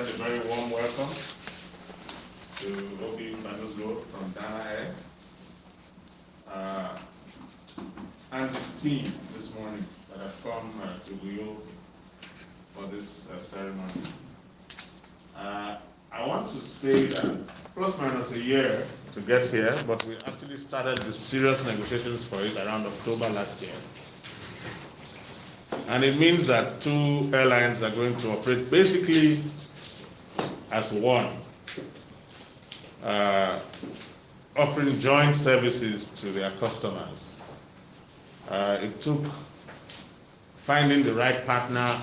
extend a very warm welcome to Obi Banuzgo from Dana-Air and his team this morning that have come to Uyo for this ceremony. I want to say that plus minus a year to get here, but we actually started the serious negotiations for it around October last year. And it means that two airlines are going to operate basically as one, offering joint services to their customers. It took finding the right partner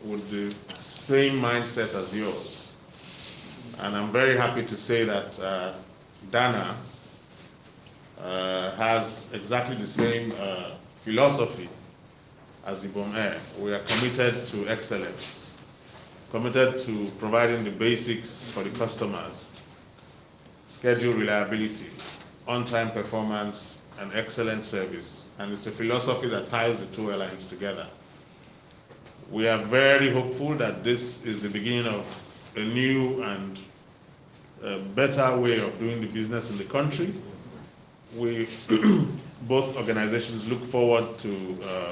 with the same mindset as yours. And I'm very happy to say that Dana has exactly the same philosophy as Ibom Air. We are committed to excellence, committed to providing the basics for the customers, schedule reliability, on-time performance, and excellent service. And it's a philosophy that ties the two airlines together. We are very hopeful that this is the beginning of a new and better way of doing the business in the country. We, both organizations, look forward to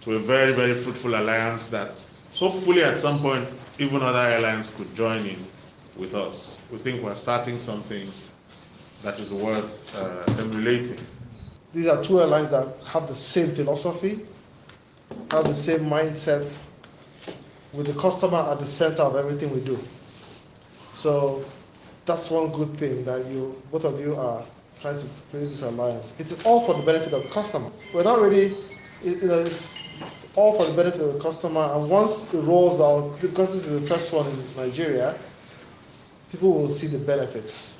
a very, very fruitful alliance that hopefully at some point even other airlines could join in with us. We think we're starting something that is worth emulating. These are two airlines that have the same philosophy, have the same mindset, with the customer at the center of everything we do. So that's one good thing, that both of you are trying to create this alliance. It's all for the benefit of the customer. We're not really, it's all for the benefit of the customer, and once it rolls out, because this is the first one in Nigeria, people will see the benefits.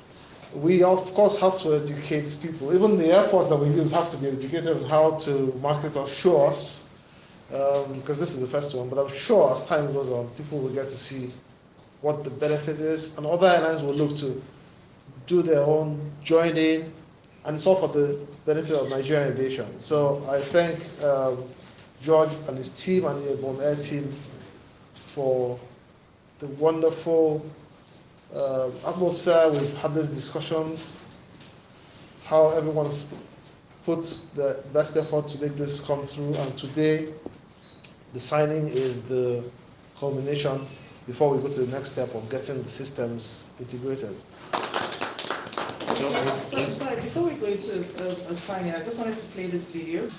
We of course have to educate people. Even the airports that we use have to be educated on how to market or show us, because this is the first one, but I'm sure as time goes on, people will get to see what the benefit is, and other airlines will look to do their own, join in, and it's all for the benefit of Nigerian aviation. So I thank George and his team and the Ibom Air team for the wonderful atmosphere. We've had these discussions, how everyone's put the best effort to make this come through, and today the signing is the culmination before we go to the next step of getting the systems integrated. So, sorry, before we go into a signing, I just wanted to play this video.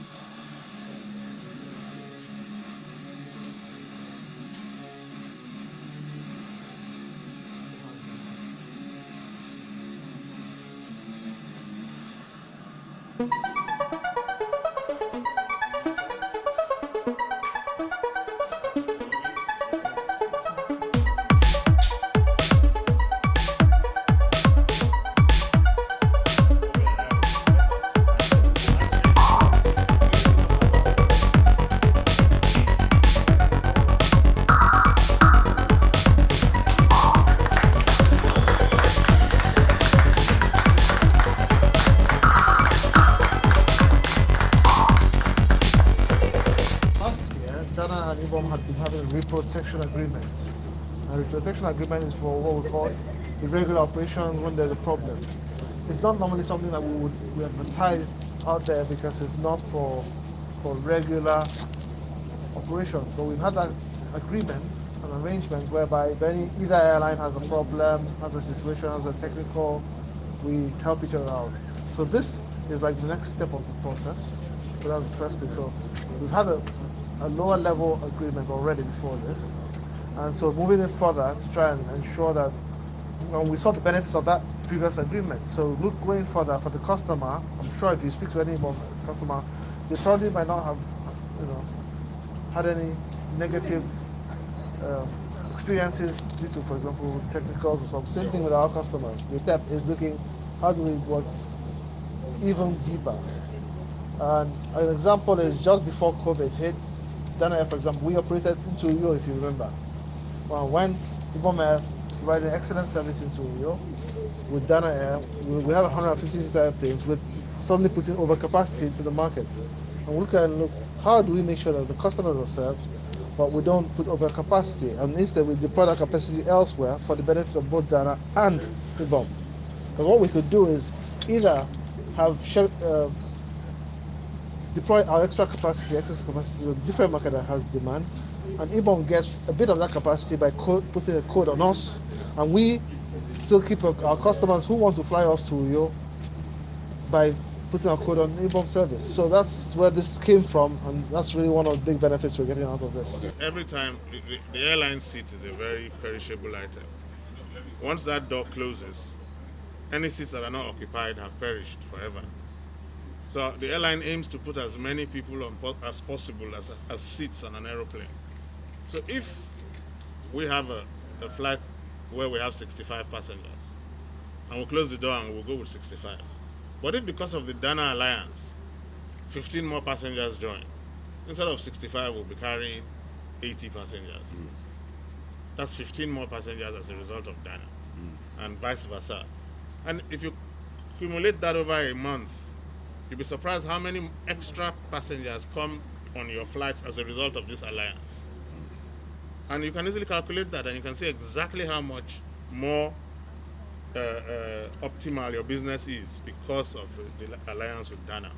Dana and Ibom had been having a reprotection agreement. And reprotection agreement is for what we call irregular operations when there's a problem. It's not normally something that we advertise out there because it's not for regular operations. But we've had that agreement, an arrangement whereby if either airline has a problem, has a situation, has a technical, we help each other out. So this is like the next step of the process. So that's the first thing. So we've had a lower level agreement already before this, and so moving it further to try and ensure that we saw the benefits of that previous agreement. So look, going further for the customer, I'm sure if you speak to any customer, they probably might not have had any negative experiences due to, for example, technicals or something. Same thing with our customers. The step is looking, how do we work even deeper? And an example is just before COVID hit, Dana-Air, for example, we operated into Uyo, if you remember. Well, when Ibom Air provided excellent service into Uyo, with Dana-Air, we have 150-seater airplanes with suddenly putting overcapacity into the market. And we can look, how do we make sure that the customers are served, but we don't put over capacity, and instead we deploy that capacity elsewhere for the benefit of both Dana and Ibom. Because what we could do is either have deploy our extra capacity, excess capacity to a different market that has demand, and Ibom gets a bit of that capacity by putting a code on us, and we still keep our customers who want to fly us to Uyo by putting our code on Ibom service. So that's where this came from, and that's really one of the big benefits we're getting out of this. Every time, the airline seat is a very perishable item. Once that door closes, any seats that are not occupied have perished forever. So the airline aims to put as many people on as possible as seats on an aeroplane. So if we have a flight where we have 65 passengers, and we'll close the door and we'll go with 65. But if because of the Dana Alliance, 15 more passengers join, instead of 65, we'll be carrying 80 passengers. That's 15 more passengers as a result of Dana, and vice versa. And if you accumulate that over a month, you'll be surprised how many extra passengers come on your flights as a result of this alliance. And you can easily calculate that, and you can see exactly how much more optimal your business is because of the alliance with Dana.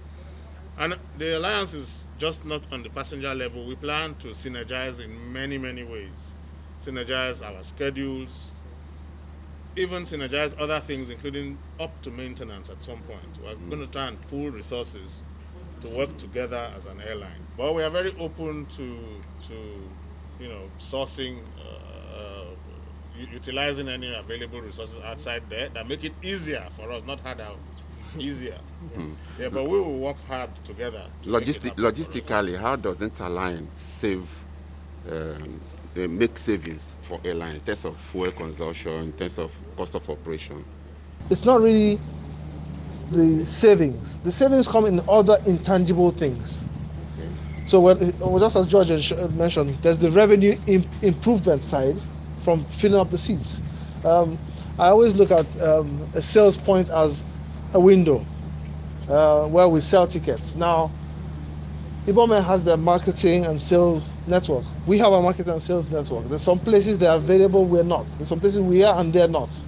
And the alliance is just not on the passenger level. We plan to synergize in many, many ways. Synergize our schedules, even synergize other things, including up to maintenance at some point. We're going to try and pool resources to work together as an airline. But we are very open to sourcing, utilizing any available resources outside there that make it easier for us, not harder, easier. Yeah, but we will work hard together. Logistically, how does Airline make savings for airlines in terms of fuel consumption, in terms of cost of operation? It's not really the savings. The savings come in other intangible things. So just as George mentioned, there's the revenue improvement side from filling up the seats. I always look at a sales point as a window where we sell tickets. Now, Ibom Air has their marketing and sales network. We have a marketing and sales network. There's some places they're available, we're not. There's some places we are and they're not.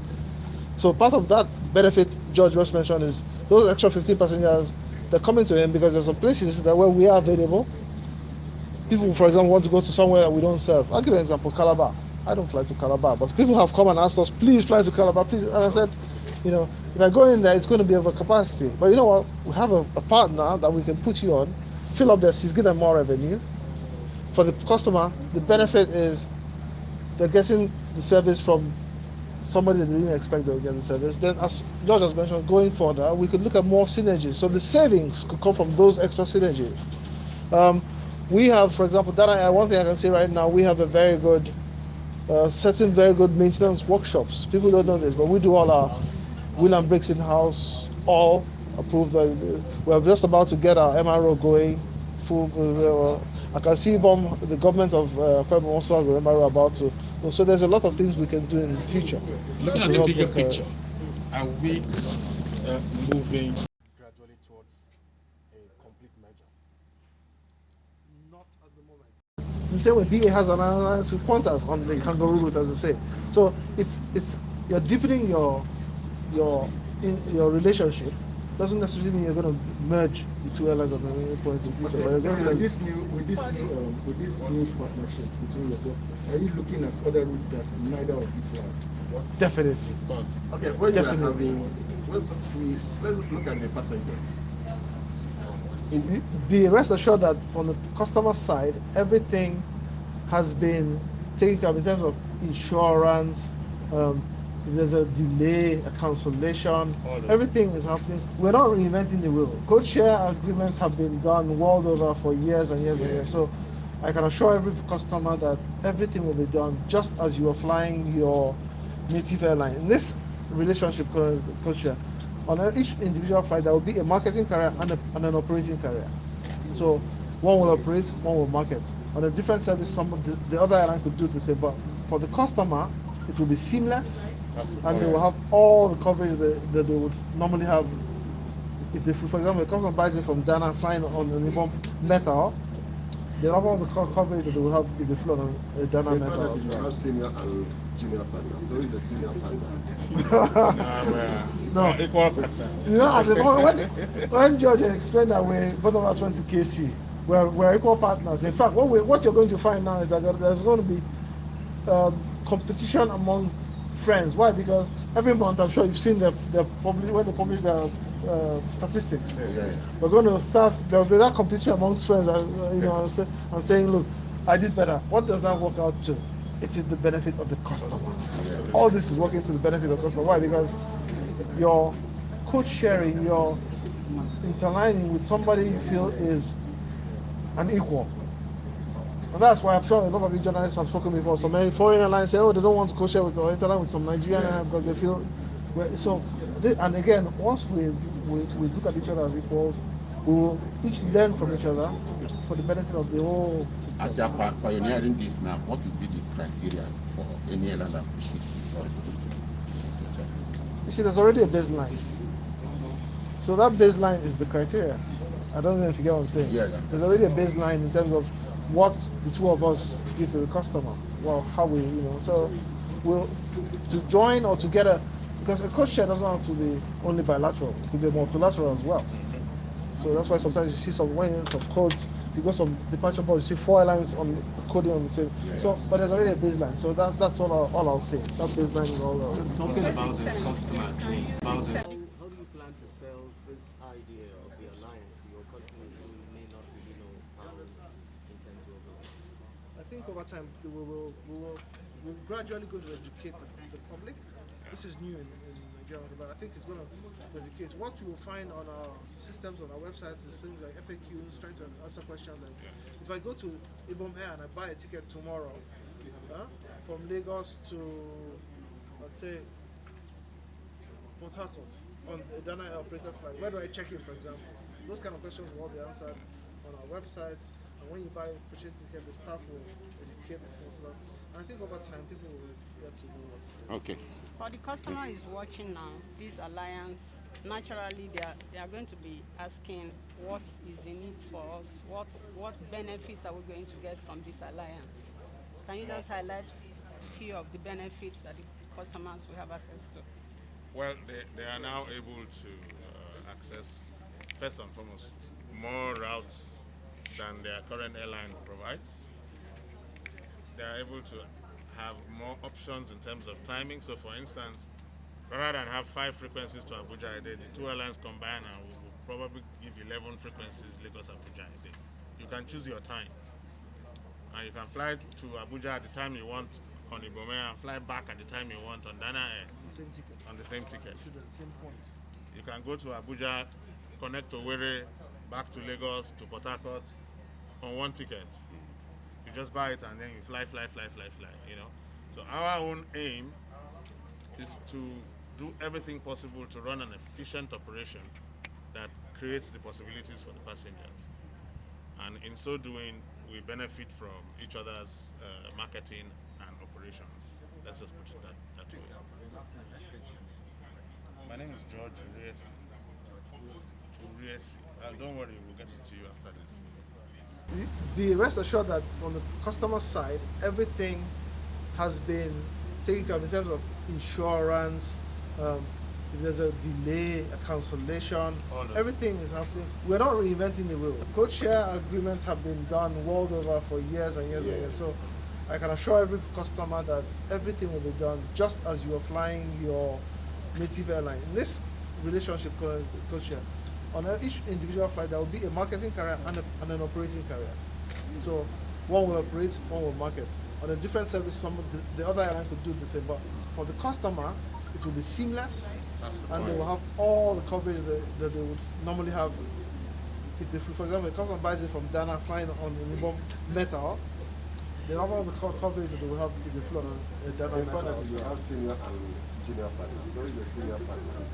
So part of that benefit George just mentioned is those extra 15 passengers, they're coming to him because there's some places that where we are available. People, for example, want to go to somewhere that we don't serve. I'll give you an example, Calabar. I don't fly to Calabar, but people have come and asked us, please fly to Calabar, please. And I said, if I go in there, it's going to be over capacity. But you know what? We have a partner that we can put you on, fill up their seats, give them more revenue. For the customer, the benefit is they're getting the service from somebody they didn't expect they would get the service. Then, as George has mentioned, going further, we could look at more synergies. So the savings could come from those extra synergies. We have, for example, one thing I can say right now, we have a very good, certain very good maintenance workshops. People don't know this, but we do all our wheel and brakes in-house, all approved. We're just about to get our MRO going. I can see the government of Pueblo also has an MRO about to. So there's a lot of things we can do in the future. Looking at the bigger picture, are we moving gradually towards a complete merger? Not at the moment. The same way BA has an alliance with Qantas on the kangaroo route, as I say. So it's you're deepening your relationship. Doesn't necessarily mean you're going to merge the two airlines at any point in the future. With this new partnership between yourself, are you looking at other routes that neither of you fly? Definitely. Okay, when you are having, let's look at the passenger. Be rest assured that from the customer side, everything has been taken care of in terms of insurance. If there's a delay, a cancellation, everything is happening. We're not reinventing the wheel. CODESHARE agreements have been done world over for years and years and years. So I can assure every customer that everything will be done just as you are flying your native airline. In this relationship, CODESHARE, on each individual flight, there will be a marketing carrier and an operating carrier. So one will operate, one will market. On a different service, the other airline could do the same. But for the customer, it will be seamless, and they will have all the coverage that they would normally have. If they, for example, a customer buys it from Dana flying on an Ibom Metal, the level of the coverage that they will have if they flew on a Dana-Ibom Air as well. have senior and junior partners. So the senior partner. No. Equal partner. You know, at the moment, when George explained that way, both of us went to KC. We're equal partners. In fact, what you're going to find now is that there's going to be competition amongst friends. Why? Because every month, I'm sure you've seen when they publish their statistics. Yeah. We're going to start. There'll be that competition amongst friends, and saying, look, I did better. What does that work out to? It is the benefit of the customer. All this is working to the benefit of the customer. Why? Because your code sharing, your interlining with somebody you feel is an equal. And that's why I'm sure a lot of you journalists have spoken before. So many foreign airlines say, oh, they don't want to co-share with or interline with some Nigerian airline because they feel. And again, once we look at each other as equals, we will each learn from each other for the benefit of the whole system. As you are pioneering this now, what will be the criteria for any airline that wishes to join? You see, there's already a baseline. So that baseline is the criteria. I don't know if you get what I'm saying. Yeah. There's already a baseline in terms of what the two of us give to the customer. Well, how we, so to join or to get because a code share doesn't have to be only bilateral. It could be multilateral as well. So that's why sometimes you see some codes. You go some departure boards, you see 4 airlines on coding on the same. So, but there's already a baseline. So that's all I'll say. That baseline is all. Talking about the customer thing, how do you plan to sell this idea of the alliance to your customers who may not really know how you intend to operate? I think over time we'll gradually go to educate the public. This is new in Nigeria, but I think it's going to educate. What you will find on our systems, on our websites, is things like FAQs, trying to answer questions. Like, if I go to Ibom Air and I buy a ticket tomorrow, from Lagos to, let's say, Port Harcourt on the Dana operator flight, where do I check in, for example? Those kind of questions will all be answered on our websites. And when you purchase a ticket, the staff will educate the customer. And I think over time, people will get to know what's. Okay. For the customer is watching now, this alliance, naturally they are going to be asking what is in it for us, what benefits are we going to get from this alliance? Can you just highlight a few of the benefits that the customers will have access to? Well, they are now able to access, first and foremost, more routes than their current airline provides. They are able to have more options in terms of timing. So for instance, rather than have 5 frequencies to Abuja a day, the 2 airlines combine and will probably give 11 frequencies Lagos Abuja a day. You can choose your time. And you can fly to Abuja at the time you want on Ibom Air and fly back at the time you want on Dana Air. Same ticket. On the same ticket. To the same point. You can go to Abuja, connect to Owerri, back to Lagos, to Port Harcourt on one ticket. You just buy it and then you fly, So our own aim is to do everything possible to run an efficient operation that creates the possibilities for the passengers. And in so doing, we benefit from each other's marketing and operations. Let's just put it that way. My name is George Uriesi. Don't worry, we'll get it to you after this. Be rest assured that from the customer side, everything has been taken care of in terms of insurance. If there's a delay, a cancellation, everything is happening. We're not reinventing the wheel. Code share agreements have been done world over for years and years and years. So I can assure every customer that everything will be done just as you are flying your native airline. In this relationship called code share, on each individual flight, there will be a marketing carrier and an operating carrier. So one will operate, one will market. On a different service, the other airline could do the same. But for the customer, it will be seamless, and they will have all the coverage that they would normally have. If they, for example, a customer buys it from Dana flying on Ibom Metal, they don't have the coverage that they would have if they flew on a Dana Metal. You have senior and junior partners. So the senior partner.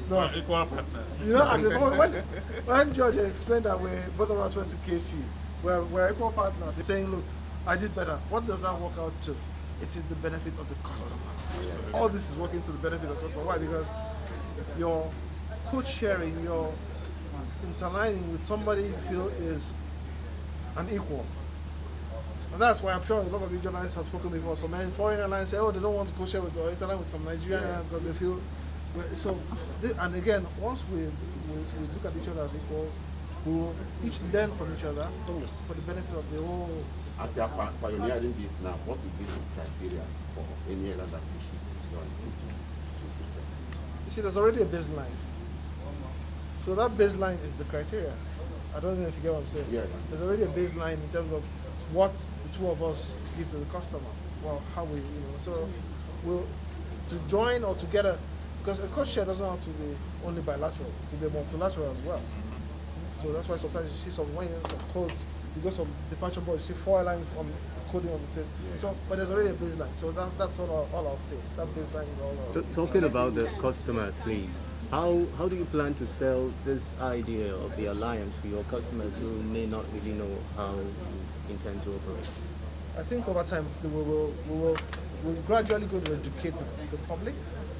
No, equal partners. You know, at the moment, when George explained that way, both of us went to KC, we're equal partners. He's saying, look, I did better. What does that work out to? It is the benefit of the customer. All this is working to the benefit of the customer. Why? Because your code sharing, your interlining with somebody you feel is and equal. And that's why I'm sure a lot of you journalists have spoken before. So many foreign airlines say, oh, they don't want to co-share with or interline with some Nigerian airlines because they feel. So, and again, once we look at each other as equals, we will each learn from each other for the benefit of the whole system. As you are pioneering this now, what would be the criteria for any airline that wishes to join? You see, there's already a baseline. So that baseline is the criteria. I don't know if you get what I'm saying. Yeah. There's already a baseline in terms of what the two of us give to the customer. Well, how we, so we'll to join or together, because a cost share doesn't have to be only bilateral. It can be multilateral as well. So that's why sometimes you see some codes, you go some departure board, you see 4 airlines on coding on the same. Yeah. So, but there's already a baseline. So that's all I'll say. That baseline is all. Talking about the customers, please. How do you plan to sell this idea of the alliance to your customers who may not really know how you intend to operate? I think over time we'll gradually go to educate the public.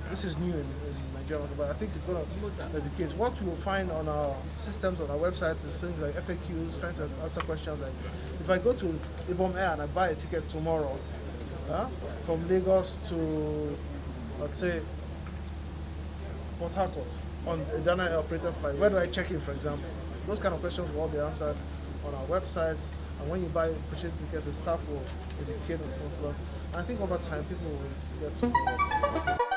This is new in Nigeria, but I think it's going to educate. What we will find on our systems, on our websites, is things like FAQs, trying to answer questions like, if I go to Ibom Air and I buy a ticket tomorrow, from Lagos to, let's say, Port Harcourt on a Dana operated flight, where do I check in, for example? Those kind of questions will all be answered on our websites, and when you purchase a ticket, the staff will educate and so on. And I think over time people will get to know that.